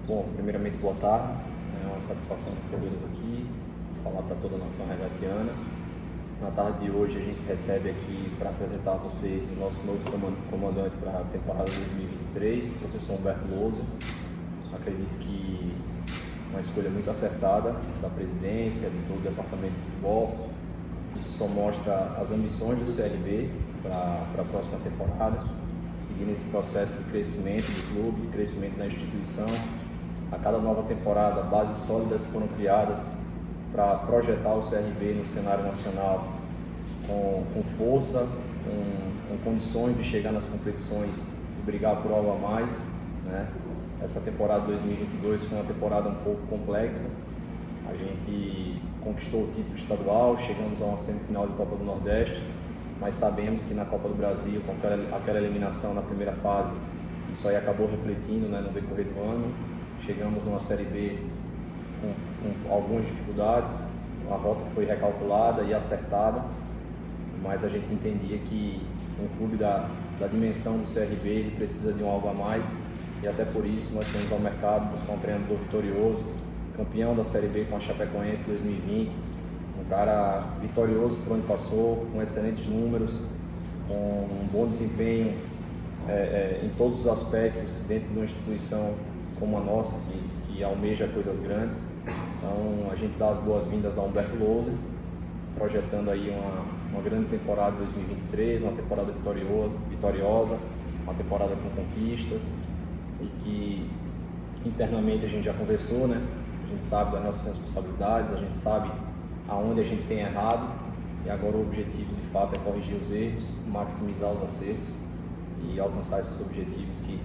Bom, primeiramente, boa tarde. É uma satisfação recebê-los aqui, falar para toda a nação regatiana. Na tarde de hoje, a gente recebe aqui para apresentar a vocês o nosso novo comandante para a temporada 2023, o professor Humberto Lousa. Acredito que uma escolha muito acertada da presidência, de todo o departamento de futebol. Isso só mostra as ambições do CRB para a próxima temporada, seguindo esse processo de crescimento do clube, de crescimento da instituição. A cada nova temporada, bases sólidas foram criadas para projetar o CRB no cenário nacional com força, com condições de chegar nas competições e brigar por algo a mais, né? Essa temporada 2022 foi uma temporada um pouco complexa. A gente conquistou o título estadual, chegamos a uma semifinal de Copa do Nordeste, mas sabemos que na Copa do Brasil, com aquela eliminação na primeira fase, isso aí acabou refletindo, né, no decorrer do ano. Chegamos numa Série B com algumas dificuldades, a rota foi recalculada e acertada, mas a gente entendia que um clube da dimensão do CRB ele precisa de um algo a mais, e até por isso nós fomos ao mercado buscar um treinador vitorioso, campeão da Série B com a Chapecoense 2020, um cara vitorioso por onde passou, com excelentes números, com um bom desempenho em todos os aspectos dentro de uma instituição como a nossa, que almeja coisas grandes. Então a gente dá as boas-vindas a Humberto Lousa, projetando aí uma grande temporada 2023, uma temporada vitoriosa, uma temporada com conquistas, e que internamente a gente já conversou, né? A gente sabe das nossas responsabilidades, a gente sabe aonde a gente tem errado, e agora o objetivo de fato é corrigir os erros, maximizar os acertos e alcançar esses objetivos que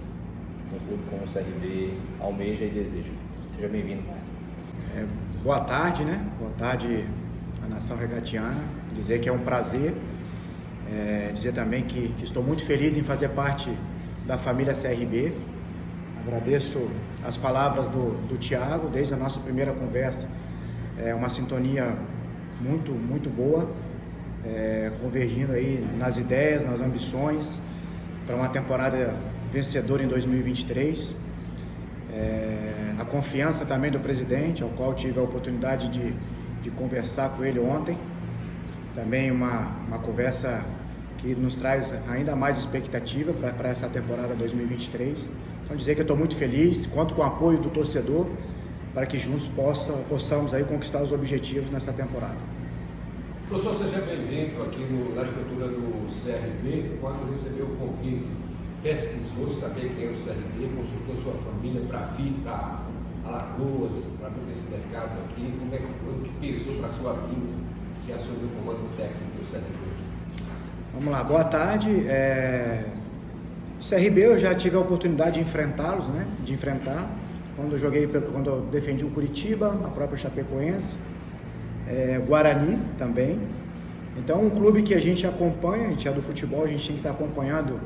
um clube como o CRB almeja e deseja. Seja bem-vindo, Humberto. Boa tarde, né? Boa tarde à nação regatiana. Dizer que é um prazer, dizer também que estou muito feliz em fazer parte da família CRB. Agradeço as palavras do Thiago, desde a nossa primeira conversa, uma sintonia muito boa, convergindo aí nas ideias, nas ambições, para uma temporada vencedora em 2023. A confiança também do presidente, ao qual tive a oportunidade de conversar com ele ontem. Também uma conversa que nos traz ainda mais expectativa para essa temporada 2023. Então dizer que eu estou muito feliz, conto com o apoio do torcedor para que juntos possamos aí conquistar os objetivos nessa temporada. Professor, seja bem-vindo aqui na estrutura do CRB. Quando recebeu o convite, pesquisou, saber quem era o CRB, consultou sua família para vir para Alagoas, para ver esse mercado aqui. Como é que foi? O que pesou para a sua vinda, que assumiu o comando técnico do CRB? Vamos lá, boa tarde. O CRB eu já tive a oportunidade de enfrentá-los, né? De enfrentar. Quando eu defendi o Curitiba, a própria Chapecoense, Guarani também. Então, um clube que a gente acompanha, a gente é do futebol, a gente tem que estar acompanhando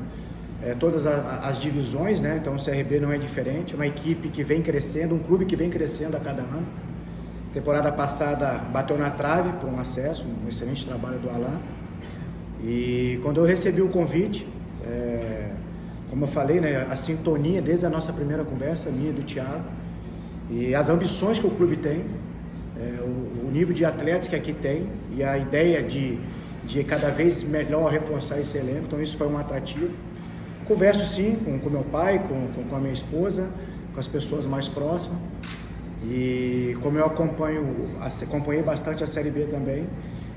todas as divisões, né? Então o CRB não é diferente, é uma equipe que vem crescendo, um clube que vem crescendo a cada ano. Temporada passada bateu na trave por um acesso, um excelente trabalho do Alain. E quando eu recebi o convite, como eu falei, né, a sintonia desde a nossa primeira conversa, minha e do Thiago, e as ambições que o clube tem, o nível de atletas que aqui tem e a ideia de cada vez melhor reforçar esse elenco, então isso foi um atrativo. Converso sim com meu pai, com a minha esposa, com as pessoas mais próximas, e como eu acompanhei bastante a Série B também,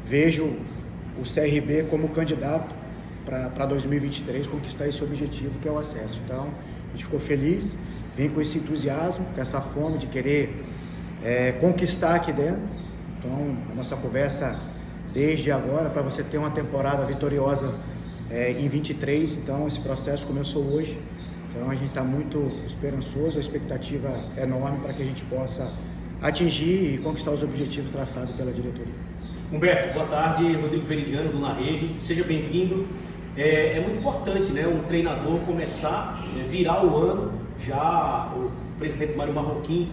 vejo o CRB como candidato para 2023 conquistar esse objetivo que é o acesso. Então a gente ficou feliz, vem com esse entusiasmo, com essa fome de querer conquistar aqui dentro. Então a nossa conversa desde agora para você ter uma temporada vitoriosa em 23, então esse processo começou hoje, então a gente está muito esperançoso, a expectativa é enorme para que a gente possa atingir e conquistar os objetivos traçados pela diretoria. Humberto, boa tarde, Rodrigo Veridiano do Na Rede, seja bem-vindo. É muito importante, né, um treinador começar, virar o ano, já o presidente Mário Marroquim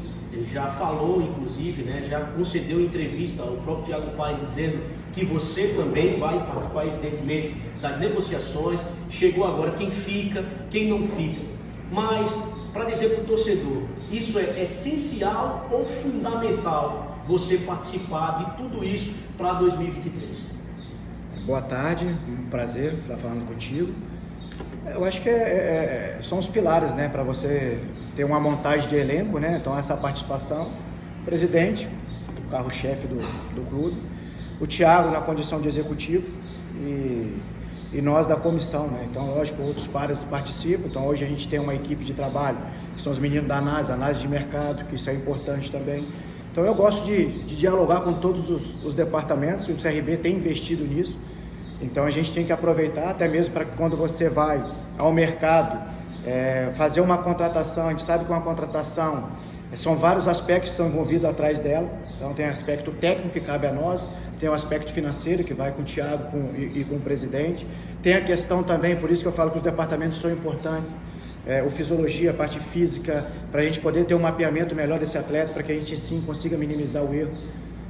já falou, inclusive, né, já concedeu entrevista ao próprio Thiago Paes dizendo que você também vai participar, evidentemente, das negociações. Chegou agora quem fica, quem não fica. Mas para dizer para o torcedor, isso é essencial ou fundamental você participar de tudo isso para 2023? Boa tarde, um prazer estar falando contigo. Eu acho que são os pilares, né, para você ter uma montagem de elenco, né? Então essa participação, presidente, o carro-chefe do clube, o Thiago na condição de executivo e nós da comissão, né? Então lógico, outros pares participam. Então hoje a gente tem uma equipe de trabalho, que são os meninos da análise de mercado, que isso é importante também. Então eu gosto de dialogar com todos os departamentos, e o CRB tem investido nisso. Então a gente tem que aproveitar, até mesmo para que quando você vai ao mercado fazer uma contratação, a gente sabe que uma contratação são vários aspectos que estão envolvidos atrás dela. Então tem aspecto técnico que cabe a nós, tem o aspecto financeiro que vai com o Thiago e com o presidente, tem a questão também, por isso que eu falo que os departamentos são importantes, o fisiologia, a parte física, para a gente poder ter um mapeamento melhor desse atleta, para que a gente sim consiga minimizar o erro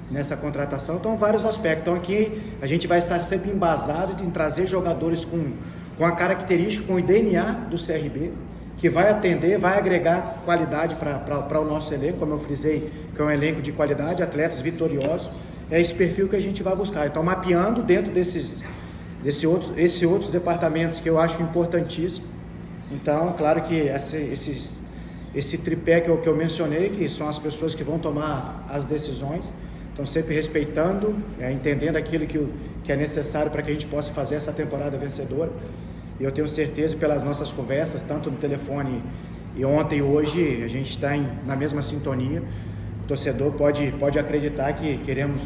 nessa contratação. Então vários aspectos. Então aqui a gente vai estar sempre embasado em trazer jogadores com a característica, com o DNA do CRB, que vai atender, vai agregar qualidade para o nosso elenco, como eu frisei, que é um elenco de qualidade, atletas vitoriosos. É esse perfil que a gente vai buscar. Então mapeando dentro esses outros departamentos que eu acho importantíssimo. Então claro que esse tripé que eu mencionei, que são as pessoas que vão tomar as decisões, então sempre respeitando, entendendo aquilo que é necessário para que a gente possa fazer essa temporada vencedora. E eu tenho certeza, pelas nossas conversas, tanto no telefone e ontem e hoje, a gente está na mesma sintonia. O torcedor pode acreditar que queremos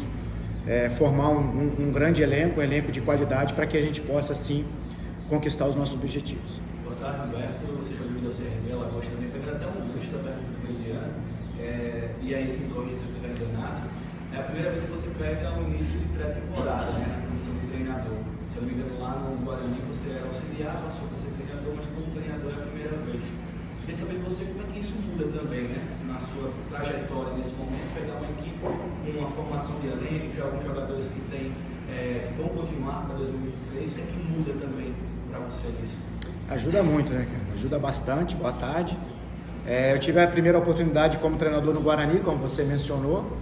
formar um grande elenco, um elenco de qualidade, para que a gente possa, sim, conquistar os nossos objetivos. Boa tarde, Alberto. Seja bem-vindo ao CRB Alagoas também. Pegando até um gancho da pergunta do Eliane, e aí se me corrija se eu estiver enganado. É a primeira vez que você pega o início de pré-temporada, né, na condição de treinador. Se eu não me engano, lá no Guarani você era auxiliar, passou para ser treinador, mas como treinador é a primeira vez. Queria saber de você como é que isso muda também, né, na sua trajetória nesse momento, pegar uma equipe com uma formação de elenco, já alguns jogadores que vão continuar para 2023, o que é que muda também para você nisso? Ajuda muito, né, cara? Ajuda bastante. Boa tarde. Eu tive a primeira oportunidade como treinador no Guarani, como você mencionou.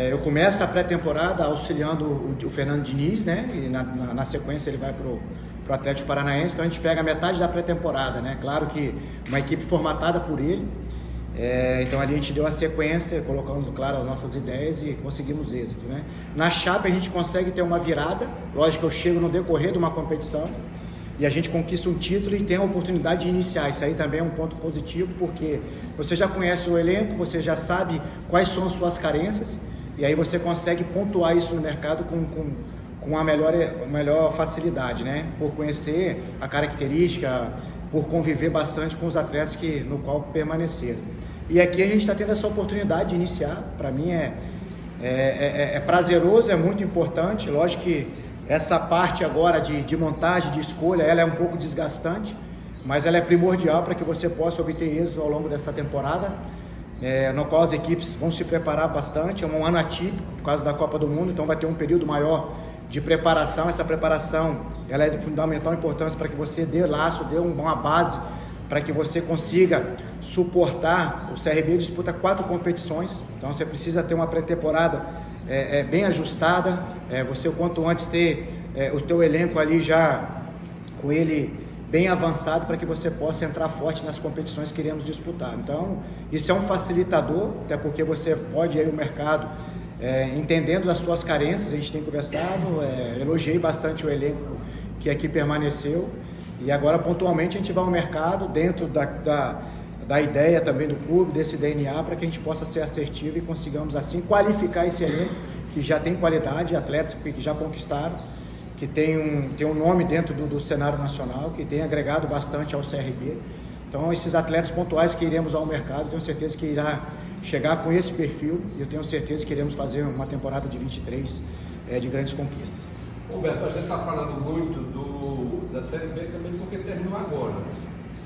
Eu começo a pré-temporada auxiliando o Fernando Diniz, né? E na sequência ele vai para o Atlético Paranaense, então a gente pega metade da pré-temporada, né? Claro que uma equipe formatada por ele, então ali a gente deu a sequência, colocando, claro, as nossas ideias e conseguimos êxito, né? Na Chape a gente consegue ter uma virada, lógico que eu chego no decorrer de uma competição e a gente conquista um título e tem a oportunidade de iniciar. Isso aí também é um ponto positivo, porque você já conhece o elenco, você já sabe quais são as suas carências, e aí você consegue pontuar isso no mercado com uma melhor facilidade, né? Por conhecer a característica, por conviver bastante com os atletas no qual permaneceram. E aqui a gente está tendo essa oportunidade de iniciar. Para mim é prazeroso, é muito importante. Lógico que essa parte agora de montagem, de escolha, ela é um pouco desgastante, mas ela é primordial para que você possa obter êxito ao longo dessa temporada. No qual as equipes vão se preparar bastante. É um ano atípico por causa da Copa do Mundo, então vai ter um período maior de preparação. Essa preparação ela é de fundamental importância para que você dê uma base para que você consiga suportar. O CRB disputa 4 competições, então você precisa ter uma pré-temporada bem ajustada, você o quanto antes ter o teu elenco ali já com ele bem avançado para que você possa entrar forte nas competições que iremos disputar. Então, isso é um facilitador, até porque você pode ir ao mercado entendendo das suas carências. A gente tem conversado, elogiei bastante o elenco que aqui permaneceu, e agora pontualmente a gente vai ao mercado dentro da ideia também do clube, desse DNA, para que a gente possa ser assertivo e consigamos assim qualificar esse elenco que já tem qualidade, atletas que já conquistaram, que tem um nome dentro do cenário nacional, que tem agregado bastante ao CRB. Então esses atletas pontuais que iremos ao mercado, tenho certeza que irá chegar com esse perfil, e eu tenho certeza que iremos fazer uma temporada de 23 de grandes conquistas. Roberto, a gente está falando muito da Série B também porque terminou agora,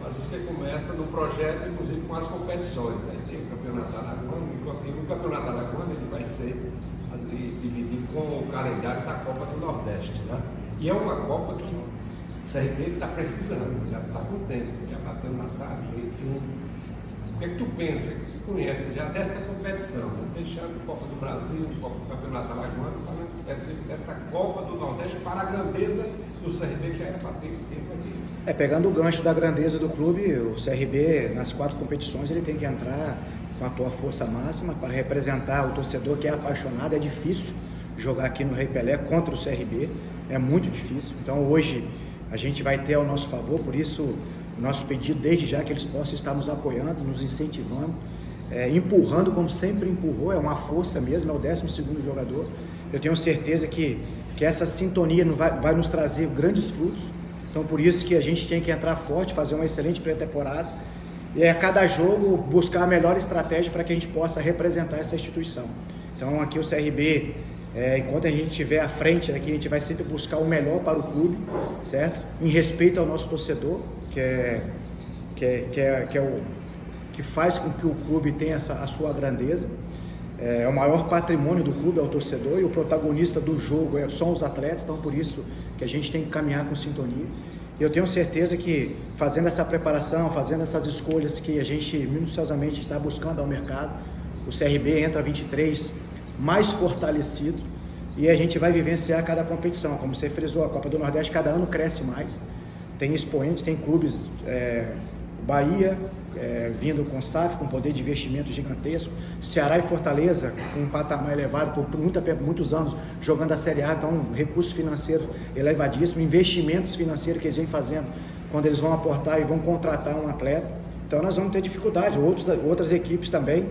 mas você começa no projeto, inclusive com as competições. Aí tem o Campeonato Alagoano, e o Campeonato Alagoano ele vai ser dividido com o calendário da Copa do Nordeste, né? E é uma Copa que o CRB está precisando, já está com tempo, já bateu na tarde, enfim. que é que tu pensa, que tu conhece já desta competição, né? Deixando a Copa do Brasil, Copa do Campeonato Alagoano, falando específico dessa Copa do Nordeste para a grandeza do CRB, que já era para ter esse tempo aqui. Pegando o gancho da grandeza do clube, o CRB, nas 4 competições, ele tem que entrar com a tua força máxima para representar o torcedor que é apaixonado. É difícil jogar aqui no Rei Pelé contra o CRB, é muito difícil. Então hoje a gente vai ter ao nosso favor, por isso o nosso pedido desde já que eles possam estar nos apoiando, nos incentivando, empurrando como sempre empurrou, é uma força mesmo, é o 12º jogador. Eu tenho certeza que essa sintonia vai nos trazer grandes frutos. Então por isso que a gente tem que entrar forte, fazer uma excelente pré-temporada e a cada jogo buscar a melhor estratégia para que a gente possa representar essa instituição. Então aqui o CRB, enquanto a gente estiver à frente aqui, a gente vai sempre buscar o melhor para o clube, certo? Em respeito ao nosso torcedor, que faz com que o clube tenha a sua grandeza. O maior patrimônio do clube é o torcedor e o protagonista do jogo são os atletas, então por isso que a gente tem que caminhar com sintonia. E eu tenho certeza que fazendo essa preparação, fazendo essas escolhas que a gente minuciosamente está buscando ao mercado, o CRB entra 23 mais fortalecido e a gente vai vivenciar cada competição. Como você frisou, a Copa do Nordeste cada ano cresce mais, tem expoentes, tem clubes, Bahia vindo com SAF, com poder de investimento gigantesco, Ceará e Fortaleza com um patamar elevado por muitos anos jogando a Série A, então um recurso financeiro elevadíssimo, investimentos financeiros que eles vêm fazendo quando eles vão aportar e vão contratar um atleta. Então nós vamos ter dificuldade, outras equipes também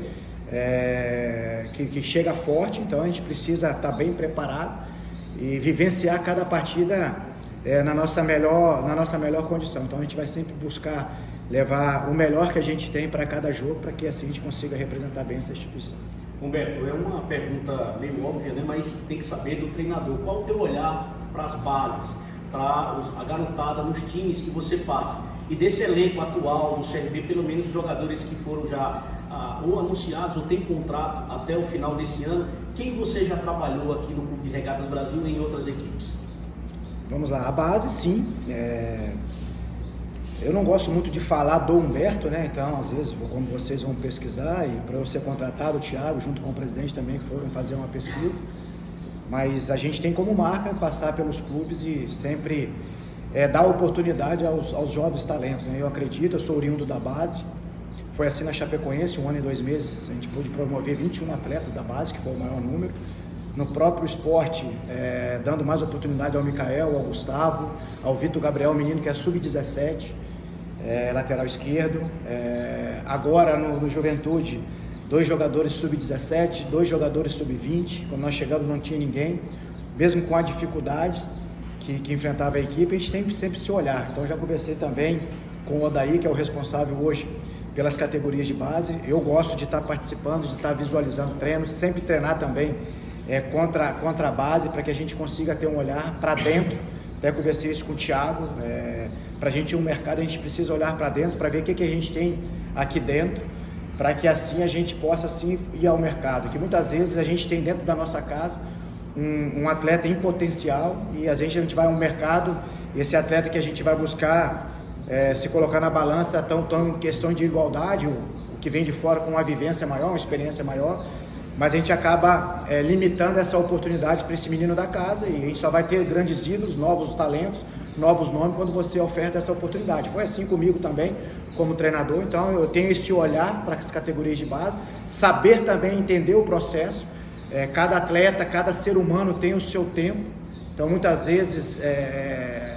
que chega forte, então a gente precisa estar bem preparado e vivenciar cada partida na nossa melhor condição. Então a gente vai sempre buscar levar o melhor que a gente tem para cada jogo, para que assim a gente consiga representar bem essa instituição. Humberto, é uma pergunta meio óbvia, né? Mas tem que saber do treinador. Qual o teu olhar para as bases, para a garotada nos times que você passa? E desse elenco atual do CRB, pelo menos os jogadores que foram já ou anunciados ou têm contrato até o final desse ano, quem você já trabalhou aqui no Clube de Regatas Brasil e em outras equipes? Vamos lá, a base sim. Eu não gosto muito de falar do Humberto, né? Então, às vezes, como vocês vão pesquisar, e para eu ser contratado, o Thiago, junto com o presidente, também foram fazer uma pesquisa. Mas a gente tem como marca passar pelos clubes e sempre dar oportunidade aos jovens talentos, né? Eu acredito, eu sou oriundo da base. Foi assim na Chapecoense, 1 ano e 2 meses, a gente pôde promover 21 atletas da base, que foi o maior número. No próprio esporte, dando mais oportunidade ao Micael, ao Gustavo, ao Vitor Gabriel, menino que é sub-17. Lateral esquerdo, agora no Juventude, 2 jogadores sub-17, 2 jogadores sub-20, quando nós chegamos não tinha ninguém, mesmo com a dificuldade que enfrentava a equipe, a gente tem que sempre se olhar. Então já conversei também com o Odaí, que é o responsável hoje pelas categorias de base. Eu gosto de estar participando, de estar visualizando treinos, sempre treinar também contra a base, para que a gente consiga ter um olhar para dentro. Até conversei isso com o Thiago, para a gente ir no mercado, a gente precisa olhar para dentro, para ver o que a gente tem aqui dentro, para que assim a gente possa assim ir ao mercado. Que muitas vezes a gente tem dentro da nossa casa um atleta em potencial e às vezes a gente vai ao mercado e esse atleta que a gente vai buscar se colocar na balança tão em questão de igualdade, o que vem de fora com uma vivência maior, uma experiência maior, mas a gente acaba limitando essa oportunidade para esse menino da casa e a gente só vai ter grandes ídolos, novos talentos, novos nomes quando você oferta essa oportunidade. Foi assim comigo também, como treinador, então eu tenho esse olhar para as categorias de base, saber também entender o processo, cada atleta, cada ser humano tem o seu tempo, então muitas vezes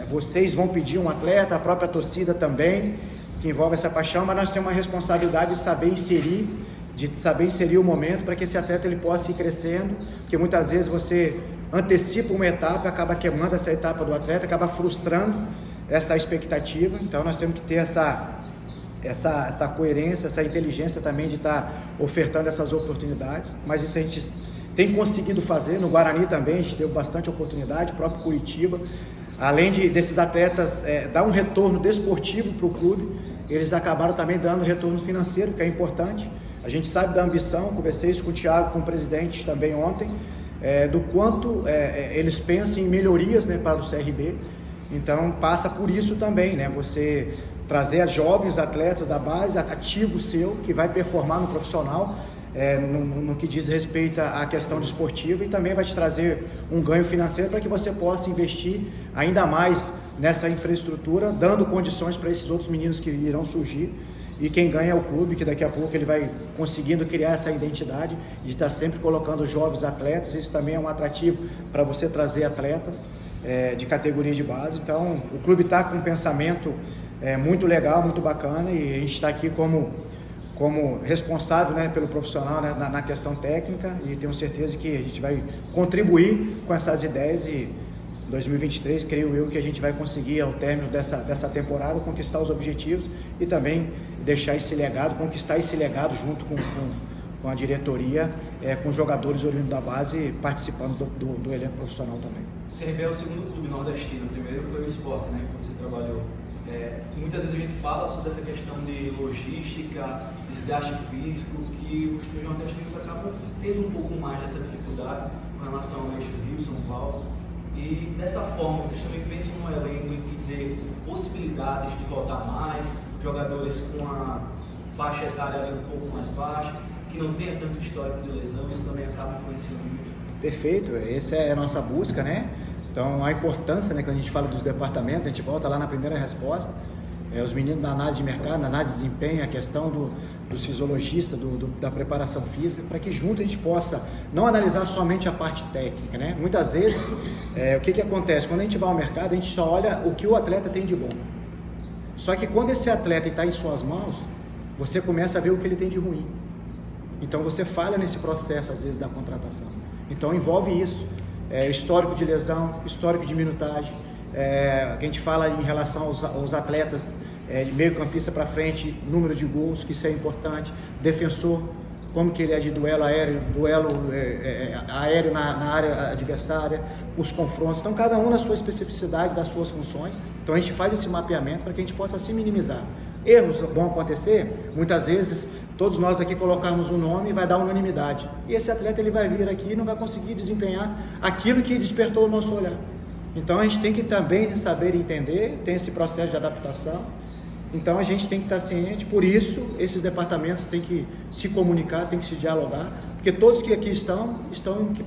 vocês vão pedir um atleta, a própria torcida também, que envolve essa paixão, mas nós temos uma responsabilidade de saber inserir o momento para que esse atleta ele possa ir crescendo, porque muitas vezes você antecipa uma etapa, acaba queimando essa etapa do atleta, acaba frustrando essa expectativa. Então nós temos que ter essa coerência, essa inteligência também de estar ofertando essas oportunidades, mas isso a gente tem conseguido fazer. No Guarani também a gente teve bastante oportunidade, o próprio Curitiba, além desses atletas dar um retorno desportivo para o clube, eles acabaram também dando retorno financeiro, que é importante. A gente sabe da ambição, conversei isso com o Thiago, com o presidente também ontem, do quanto eles pensam em melhorias, né, para o CRB. Então passa por isso também, né? Você trazer jovens atletas da base, ativo seu, que vai performar no profissional, no que diz respeito à questão desportiva, e também vai te trazer um ganho financeiro para que você possa investir ainda mais nessa infraestrutura, dando condições para esses outros meninos que irão surgir. E quem ganha é o clube, que daqui a pouco ele vai conseguindo criar essa identidade de estar sempre colocando jovens atletas. Isso também é um atrativo para você trazer atletas de categoria de base. Então, o clube está com um pensamento muito legal, muito bacana, e a gente está aqui como responsável, né, pelo profissional, né, na questão técnica, e tenho certeza que a gente vai contribuir com essas ideias, e em 2023, creio eu, que a gente vai conseguir, ao término dessa temporada, conquistar os objetivos e também deixar esse legado, conquistar esse legado junto com a diretoria, com os jogadores oriundos da base participando do elenco profissional também. O CRB é o segundo clube nordestino, o primeiro foi o Sport, né, que você trabalhou. Muitas vezes a gente fala sobre essa questão de logística, desgaste físico, que os clubes nordestinos acabam tendo um pouco mais dessa dificuldade com relação ao eixo Rio, São Paulo. E dessa forma, vocês também pensam num elenco que dê possibilidades de voltar mais, jogadores com a faixa etária ali um pouco mais baixa, que não tenha tanto histórico de lesão, isso também acaba influenciando muito. Perfeito, essa é a nossa busca, né? Então, a importância, né, quando a gente fala dos departamentos, a gente volta lá na primeira resposta, os meninos na análise de mercado, na análise de desempenho, a questão dos fisiologistas, da preparação física, para que junto a gente possa não analisar somente a parte técnica, né? Muitas vezes, o que acontece? Quando a gente vai ao mercado, a gente só olha o que o atleta tem de bom. Só que quando esse atleta está em suas mãos, você começa a ver o que ele tem de ruim. Então, você falha nesse processo, às vezes, da contratação. Então, envolve isso. Histórico de lesão, histórico de minutagem, a gente fala em relação aos atletas de meio campista para frente, número de gols, que isso é importante, defensor, como que ele é de duelo aéreo na área adversária, os confrontos. Então, cada um na sua especificidade, das suas funções. Então, a gente faz esse mapeamento para que a gente possa se minimizar. Erros vão acontecer, muitas vezes todos nós aqui colocarmos um nome e vai dar unanimidade. E esse atleta ele vai vir aqui e não vai conseguir desempenhar aquilo que despertou o nosso olhar. Então a gente tem que também saber entender, tem esse processo de adaptação. Então a gente tem que estar ciente, por isso esses departamentos têm que se comunicar, têm que se dialogar, porque todos que aqui estão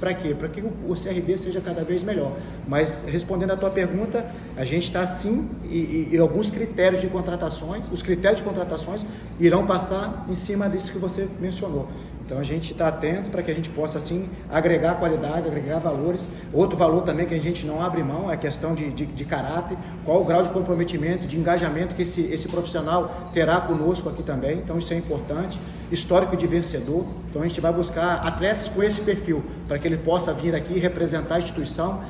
para quê? Para que o CRB seja cada vez melhor. Mas respondendo à tua pergunta, a gente está sim e alguns critérios de contratações, os critérios de contratações irão passar em cima disso que você mencionou. Então a gente está atento para que a gente possa assim agregar qualidade, agregar valores. Outro valor também que a gente não abre mão é a questão de caráter, qual o grau de comprometimento, de engajamento que esse profissional terá conosco aqui também. Então isso é importante. Histórico de vencedor. Então a gente vai buscar atletas com esse perfil para que ele possa vir aqui representar a instituição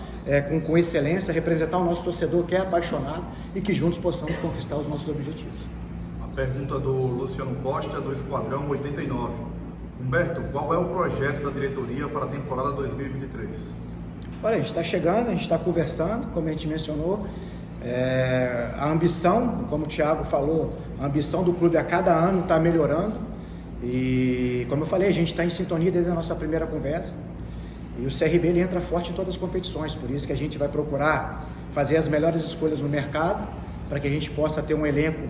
com excelência, representar o nosso torcedor que é apaixonado e que juntos possamos conquistar os nossos objetivos. A pergunta do Luciano Costa, do Esquadrão 89. Humberto, qual é o projeto da diretoria para a temporada 2023? Olha, a gente está chegando, a gente está conversando, como a gente mencionou, a ambição, como o Thiago falou, a ambição do clube a cada ano está melhorando e, como eu falei, a gente está em sintonia desde a nossa primeira conversa e o CRB ele entra forte em todas as competições, por isso que a gente vai procurar fazer as melhores escolhas no mercado para que a gente possa ter um elenco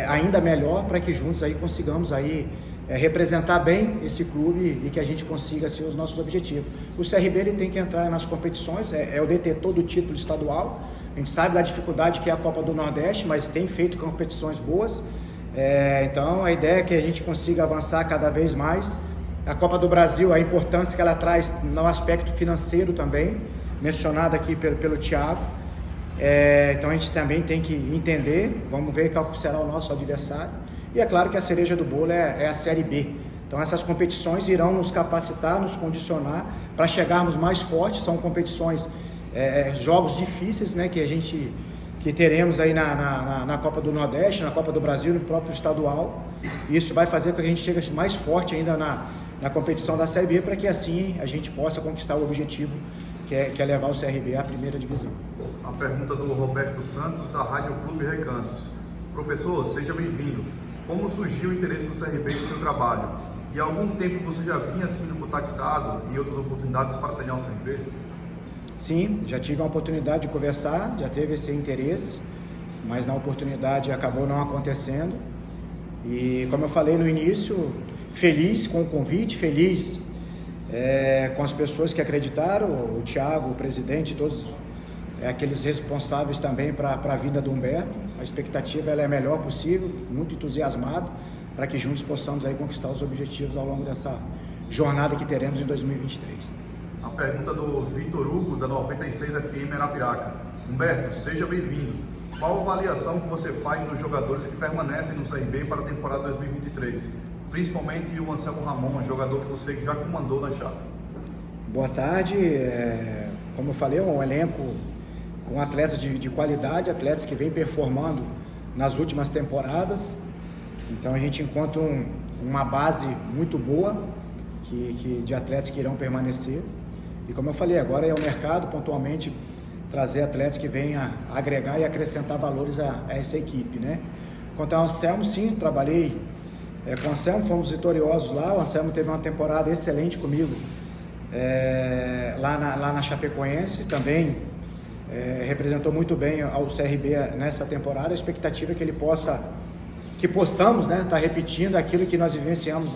ainda melhor, para que juntos aí consigamos aí representar bem esse clube e que a gente consiga ser os nossos objetivos. O CRB ele tem que entrar nas competições, é o detentor do título estadual, a gente sabe da dificuldade que é a Copa do Nordeste, mas tem feito competições boas, então a ideia é que a gente consiga avançar cada vez mais. A Copa do Brasil, a importância que ela traz no aspecto financeiro também, mencionado aqui pelo Thiago, então a gente também tem que entender, vamos ver qual será o nosso adversário. E é claro que a cereja do bolo é a Série B. Então essas competições irão nos capacitar, nos condicionar para chegarmos mais fortes. São competições, jogos difíceis, né, que teremos aí na Copa do Nordeste, na Copa do Brasil, no próprio estadual. Isso vai fazer com que a gente chegue mais forte ainda na competição da Série B, para que assim a gente possa conquistar o objetivo que é levar o CRB à primeira divisão. A pergunta do Roberto Santos, da Rádio Clube Recantos. Professor, seja bem-vindo. Como surgiu o interesse do CRB em seu trabalho? E há algum tempo você já vinha sendo contactado em outras oportunidades para treinar o CRB? Sim, já tive a oportunidade de conversar, já teve esse interesse mas na oportunidade acabou não acontecendo. E como eu falei no início, feliz com o convite, feliz com as pessoas que acreditaram, o Thiago, o presidente, todos aqueles responsáveis também para a vida do Humberto. A expectativa ela é a melhor possível, muito entusiasmado para que juntos possamos aí conquistar os objetivos ao longo dessa jornada que teremos em 2023. A pergunta do Vitor Hugo, da 96 FM Arapiraca. Humberto, seja bem-vindo. Qual a avaliação que você faz dos jogadores que permanecem no CRB para a temporada 2023? Principalmente o Anselmo Ramon, jogador que você já comandou na chave. Boa tarde. Como eu falei, é um elenco com atletas de qualidade, atletas que vêm performando nas últimas temporadas. Então a gente encontra uma base muito boa de atletas que irão permanecer. E como eu falei, agora é o mercado pontualmente trazer atletas que venham a agregar e acrescentar valores a essa equipe, né? Quanto ao Anselmo, sim, trabalhei com o Anselmo, fomos vitoriosos lá. O Anselmo teve uma temporada excelente comigo lá na Chapecoense, também representou muito bem ao CRB nessa temporada. A expectativa é que possamos, né, estar repetindo aquilo que nós vivenciamos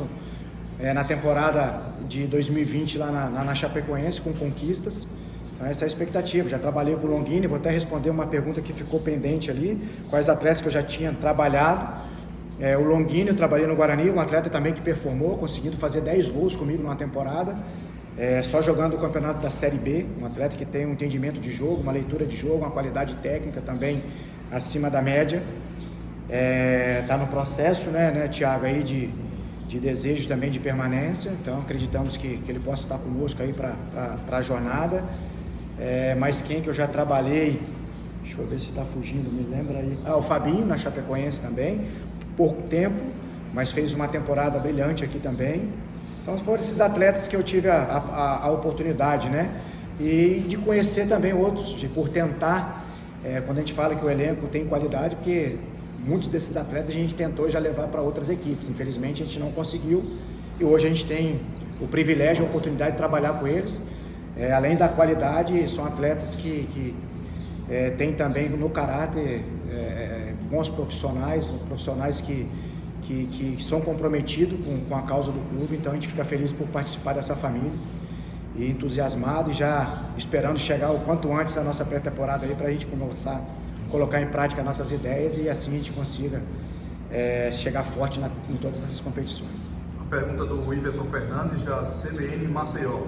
na temporada de 2020 lá na Chapecoense, com conquistas. Então essa é a expectativa. Já trabalhei com o Longini, vou até responder uma pergunta que ficou pendente ali, quais atletas que eu já tinha trabalhado. O Longini, eu trabalhei no Guarani, um atleta também que performou, conseguindo fazer 10 gols comigo numa temporada, só jogando o campeonato da Série B, um atleta que tem um entendimento de jogo, uma leitura de jogo, uma qualidade técnica também acima da média. Está no processo, né, Thiago, aí de desejo também de permanência, então acreditamos que ele possa estar conosco aí para a jornada. Mas quem que eu já trabalhei, deixa eu ver se está fugindo, me lembra aí. O Fabinho, na Chapecoense também, pouco tempo, mas fez uma temporada brilhante aqui também. Então foram esses atletas que eu tive a oportunidade, né? E de conhecer também outros, por tentar, quando a gente fala que o elenco tem qualidade, porque muitos desses atletas a gente tentou já levar para outras equipes, infelizmente a gente não conseguiu, e hoje a gente tem o privilégio, a oportunidade de trabalhar com eles. Além da qualidade, são atletas que têm também no caráter bons profissionais que são comprometidos com a causa do clube. Então a gente fica feliz por participar dessa família e entusiasmado e já esperando chegar o quanto antes da nossa pré-temporada aí para a gente começar a colocar em prática nossas ideias e assim a gente consiga chegar forte em todas essas competições. A pergunta do Iverson Fernandes, da CBN Maceió.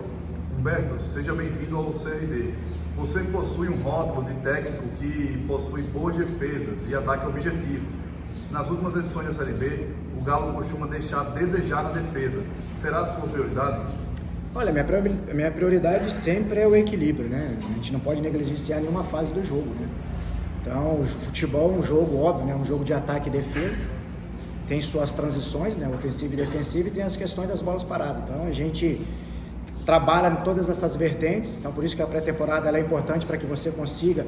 Humberto, seja bem-vindo ao CRB. Você possui um rótulo de técnico que possui boas defesas e ataque objetivo. Nas últimas edições da Série B, o Galo costuma deixar a desejar na defesa. Será a sua prioridade? Olha, minha prioridade sempre é o equilíbrio, né? A gente não pode negligenciar nenhuma fase do jogo, né? Então, o futebol é um jogo óbvio, né? Um jogo de ataque e defesa. Tem suas transições, né? Ofensiva e defensiva, e tem as questões das bolas paradas. Então, a gente trabalha em todas essas vertentes, então por isso que a pré-temporada ela é importante para que você consiga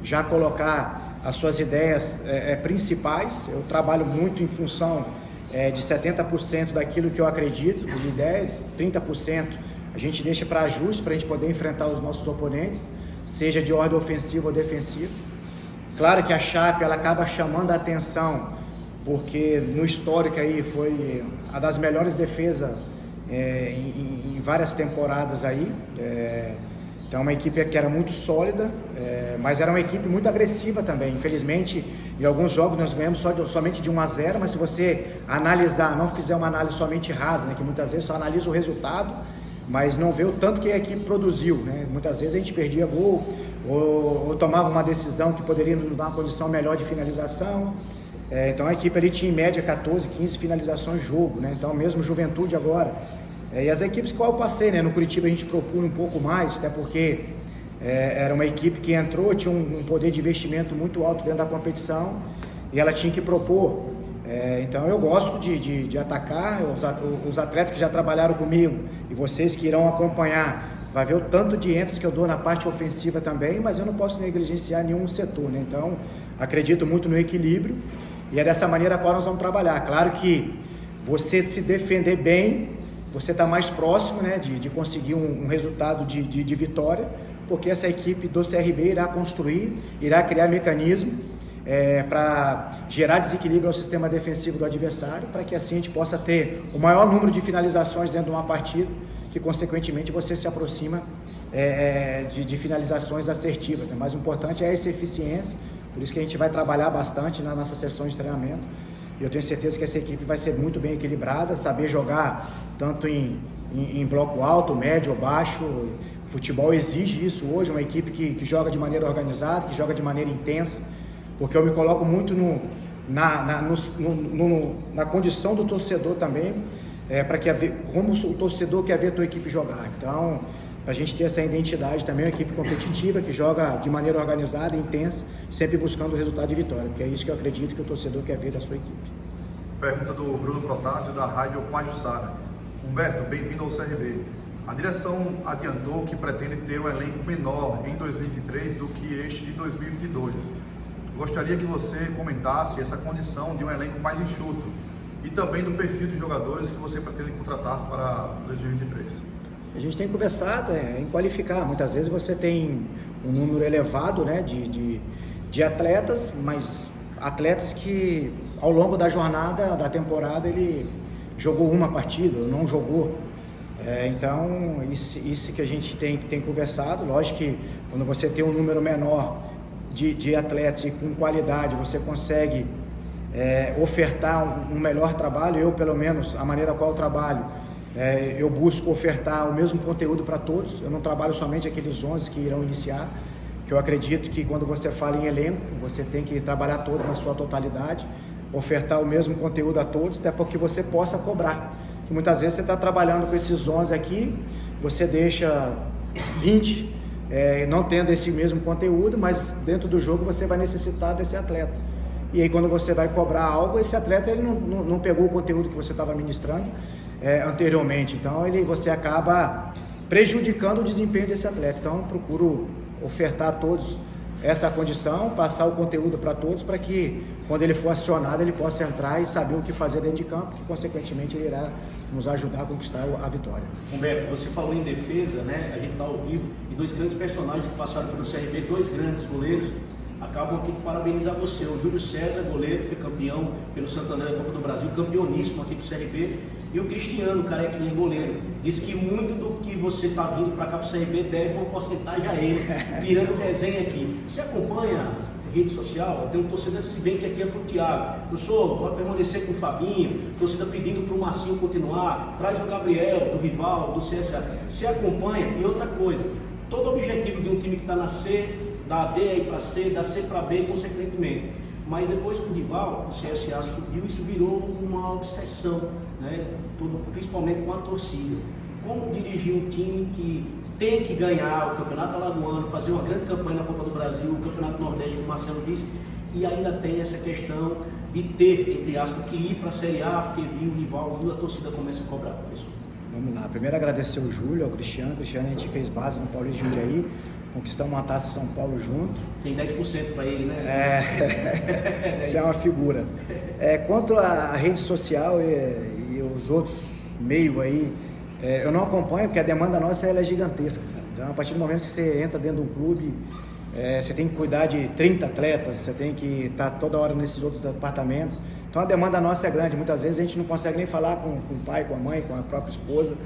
já colocar as suas ideias principais. Eu trabalho muito em função de 70% daquilo que eu acredito, de ideia, 30% a gente deixa para ajuste, para a gente poder enfrentar os nossos oponentes, seja de ordem ofensiva ou defensiva. Claro que a Chape ela acaba chamando a atenção, porque no histórico aí foi a das melhores defesas em várias temporadas aí. Então é uma equipe que era muito sólida, mas era uma equipe muito agressiva também. Infelizmente, em alguns jogos nós ganhamos somente de 1-0, mas se você analisar, não fizer uma análise somente rasa, né, que muitas vezes só analisa o resultado, mas não vê o tanto que a equipe produziu, né? Muitas vezes a gente perdia gol ou tomava uma decisão que poderia nos dar uma condição melhor de finalização. Então a equipe ali tinha em média 14, 15 finalizações jogo, né? Então mesmo Juventude agora. E as equipes que eu passei, né? No Curitiba a gente propunha um pouco mais, até porque era uma equipe que entrou, tinha um poder de investimento muito alto dentro da competição e ela tinha que propor. Então eu gosto de atacar, os atletas que já trabalharam comigo e vocês que irão acompanhar, vai ver o tanto de ênfase que eu dou na parte ofensiva também, mas eu não posso negligenciar nenhum setor, né? Então acredito muito no equilíbrio e é dessa maneira a qual nós vamos trabalhar. Claro que você se defender bem, você está mais próximo, né, de conseguir um resultado de vitória, porque essa equipe do CRB irá construir, irá criar mecanismo para gerar desequilíbrio ao sistema defensivo do adversário, para que assim a gente possa ter o maior número de finalizações dentro de uma partida, que consequentemente você se aproxima de finalizações assertivas, né? Mais importante é essa eficiência, por isso que a gente vai trabalhar bastante na nossa sessão de treinamento, e eu tenho certeza que essa equipe vai ser muito bem equilibrada, saber jogar tanto em bloco alto, médio ou baixo. O futebol exige isso hoje, uma equipe que joga de maneira organizada, que joga de maneira intensa, porque eu me coloco muito na condição do torcedor também, como o torcedor quer ver a tua equipe jogar. Então, para a gente ter essa identidade também, uma equipe competitiva, que joga de maneira organizada, intensa, sempre buscando o resultado de vitória, porque é isso que eu acredito que o torcedor quer ver da sua equipe. Pergunta do Bruno Protásio, da Rádio Pajuçara. Humberto, bem-vindo ao CRB. A direção adiantou que pretende ter um elenco menor em 2023 do que este de 2022. Gostaria que você comentasse essa condição de um elenco mais enxuto e também do perfil de jogadores que você pretende contratar para 2023. A gente tem conversado em qualificar. Muitas vezes você tem um número elevado, né, de atletas, mas atletas que ao longo da jornada, da temporada, ele jogou uma partida, não jogou. Então, isso que a gente tem conversado. Lógico que quando você tem um número menor de atletas e com qualidade, você consegue ofertar um melhor trabalho. Eu, pelo menos, a maneira qual eu trabalho, eu busco ofertar o mesmo conteúdo para todos. Eu não trabalho somente aqueles 11 que irão iniciar, que eu acredito que quando você fala em elenco, você tem que trabalhar todo na sua totalidade, ofertar o mesmo conteúdo a todos, até porque você possa cobrar. Que muitas vezes você está trabalhando com esses 11 aqui, você deixa 20 não tendo esse mesmo conteúdo, mas dentro do jogo você vai necessitar desse atleta. E aí quando você vai cobrar algo, esse atleta ele não pegou o conteúdo que você estava ministrando anteriormente, então você acaba prejudicando o desempenho desse atleta. Então eu procuro ofertar a todos essa condição, passar o conteúdo para todos, para que quando ele for acionado ele possa entrar e saber o que fazer dentro de campo, que consequentemente ele irá nos ajudar a conquistar a vitória. Humberto, você falou em defesa, né? A gente está ao vivo, e dois grandes personagens que passaram pelo CRB, dois grandes goleiros. Acabam aqui de parabenizar você. O Júlio César, goleiro, foi campeão pelo Santander da Copa do Brasil, campeoníssimo aqui do CRB. E o Cristiano, carequinha, goleiro, disse que muito do que você está vindo para cá para o CRB deve uma porcentagem a ele, tirando resenha aqui. Você acompanha a rede social? Tem um torcedor, se bem que aqui é para o Thiago. Professor, vai permanecer com o Fabinho, torcida pedindo para o Marcinho continuar, traz o Gabriel, do rival, do CSA. Você acompanha? E outra coisa, todo objetivo de um time que está na C, da D aí para C, da C para B, consequentemente. Mas depois que o rival, o CSA, subiu, isso virou uma obsessão, né? Principalmente com a torcida. Como dirigir um time que tem que ganhar o Campeonato Alagoano, fazer uma grande campanha na Copa do Brasil, o Campeonato Nordeste, como o Marcelo disse, e ainda tem essa questão de ter, entre aspas, que ir para a Série A, porque viu o rival e a torcida começa a cobrar, professor? Vamos lá. Primeiro agradecer o Júlio, ao Cristiano. Cristiano, a gente fez base no Paulista de Jundiaí, conquistamos uma taça São Paulo junto. Tem 10% para ele, né? Isso é uma figura. Quanto à rede social e os outros meios aí, eu não acompanho, porque a demanda nossa ela é gigantesca. Então, a partir do momento que você entra dentro de um clube, você tem que cuidar de 30 atletas, você tem que estar toda hora nesses outros departamentos. Então, a demanda nossa é grande. Muitas vezes a gente não consegue nem falar com o pai, com a mãe, com a própria esposa.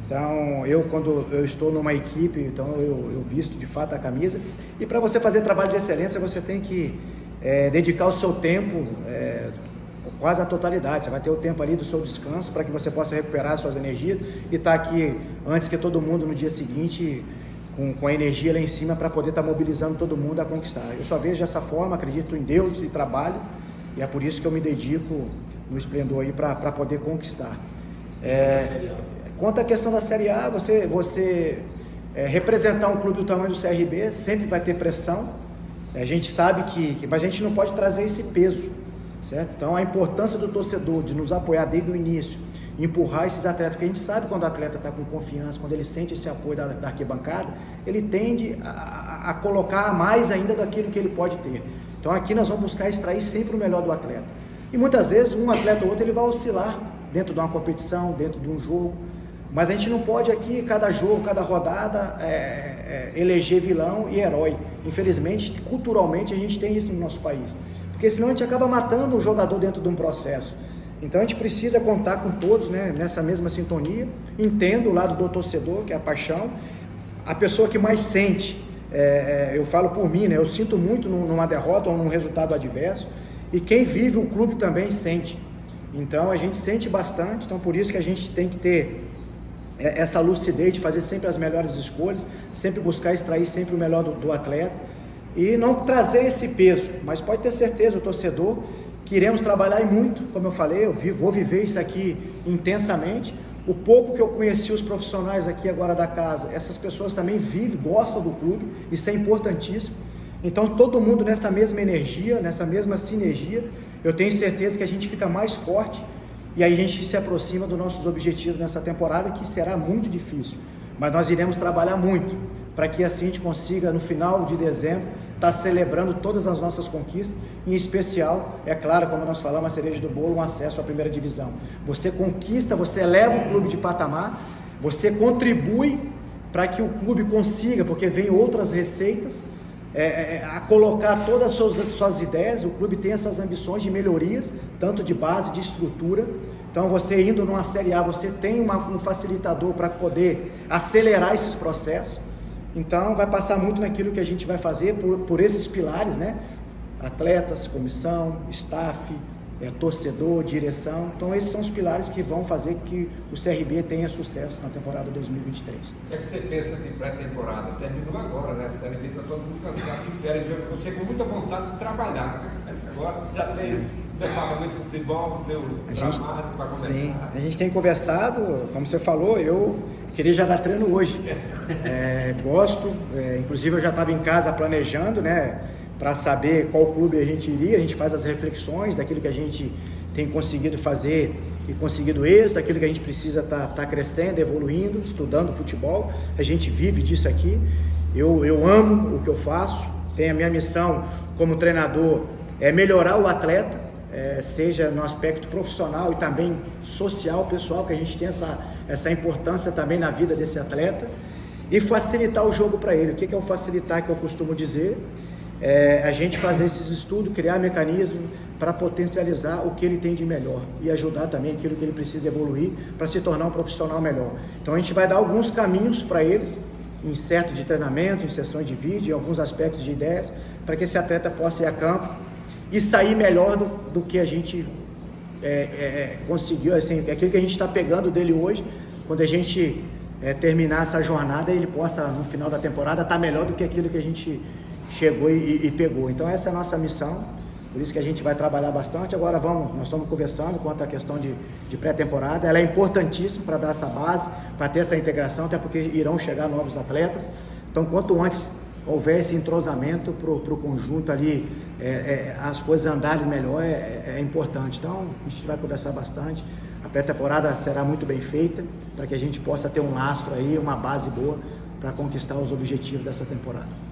Então, quando eu estou numa equipe, então eu visto de fato a camisa. E para você fazer trabalho de excelência, você tem que dedicar o seu tempo quase a totalidade. Você vai ter o tempo ali do seu descanso para que você possa recuperar suas energias e estar aqui antes que todo mundo no dia seguinte com a energia lá em cima para poder estar mobilizando todo mundo a conquistar. Eu só vejo dessa forma, acredito em Deus e trabalho, e é por isso que eu me dedico no esplendor aí para poder conquistar. Quanto à questão da Série A, você representar um clube do tamanho do CRB sempre vai ter pressão. A gente sabe mas a gente não pode trazer esse peso, certo? Então a importância do torcedor de nos apoiar desde o início, empurrar esses atletas, porque a gente sabe quando o atleta está com confiança, quando ele sente esse apoio da arquibancada, ele tende a colocar mais ainda daquilo que ele pode ter. Então aqui nós vamos buscar extrair sempre o melhor do atleta. E muitas vezes um atleta ou outro ele vai oscilar dentro de uma competição, dentro de um jogo, mas a gente não pode aqui, cada jogo, cada rodada, eleger vilão e herói. Infelizmente, culturalmente a gente tem isso no nosso país. porque senão a gente acaba matando o jogador dentro de um processo. Então a gente precisa contar com todos, né, nessa mesma sintonia. Entendo o lado do torcedor, que é a paixão, a pessoa que mais sente, eu falo por mim, né, eu sinto muito numa derrota ou num resultado adverso, e quem vive o clube também sente. Então a gente sente bastante, então por isso que a gente tem que ter essa lucidez de fazer sempre as melhores escolhas, sempre buscar extrair sempre o melhor do atleta e não trazer esse peso, mas pode ter certeza, o torcedor, que iremos trabalhar e muito, como eu falei, vou viver isso aqui intensamente. O pouco que eu conheci os profissionais aqui agora da casa, essas pessoas também vivem, gostam do clube, isso é importantíssimo. Então todo mundo nessa mesma energia, nessa mesma sinergia, eu tenho certeza que a gente fica mais forte e aí a gente se aproxima dos nossos objetivos nessa temporada, que será muito difícil, mas nós iremos trabalhar muito para que assim a gente consiga, no final de dezembro, estar celebrando todas as nossas conquistas, em especial, é claro, como nós falamos, a cereja do bolo, um acesso à primeira divisão. Você conquista, você eleva o clube de patamar, você contribui para que o clube consiga, porque vem outras receitas, a colocar todas as suas ideias. O clube tem essas ambições de melhorias, tanto de base, de estrutura. Então você indo numa Série A, você tem um facilitador para poder acelerar esses processos. Então vai passar muito naquilo que a gente vai fazer por esses pilares, né? Atletas, comissão, staff, torcedor, direção. Então esses são os pilares que vão fazer que o CRB tenha sucesso na temporada 2023. O que é que você pensa de pré-temporada? Terminou agora, né? A Série B está todo mundo cansado de férias, você com muita vontade de trabalhar. Mas agora já tem o departamento de futebol, tem o trabalho para começar. Sim, a gente tem conversado, como você falou, eu queria já dar treino hoje. Gosto, inclusive eu já estava em casa planejando, né? Para saber qual clube a gente iria, a gente faz as reflexões daquilo que a gente tem conseguido fazer e conseguido êxito, daquilo que a gente precisa estar crescendo, evoluindo, estudando futebol. A gente vive disso aqui. Eu amo o que eu faço, tenho a minha missão como treinador, é melhorar o atleta, seja no aspecto profissional e também social, pessoal, que a gente tem essa importância também na vida desse atleta, e facilitar o jogo para ele. O que é o facilitar, que eu costumo dizer? A gente fazer esses estudos, criar mecanismos para potencializar o que ele tem de melhor e ajudar também aquilo que ele precisa evoluir para se tornar um profissional melhor. Então a gente vai dar alguns caminhos para eles, em certo de treinamento, em sessões de vídeo, em alguns aspectos de ideias, para que esse atleta possa ir a campo e sair melhor do que a gente conseguiu, assim, aquilo que a gente está pegando dele hoje, quando a gente terminar essa jornada, ele possa, no final da temporada, estar melhor do que aquilo que a gente chegou e pegou. Então essa é a nossa missão, por isso que a gente vai trabalhar bastante. Agora nós estamos conversando quanto à questão de pré-temporada, ela é importantíssima para dar essa base, para ter essa integração, até porque irão chegar novos atletas. Então quanto antes houver esse entrosamento para o conjunto ali, as coisas andarem melhor, é importante. Então a gente vai conversar bastante. A pré-temporada será muito bem feita, para que a gente possa ter um lastro aí, uma base boa para conquistar os objetivos dessa temporada.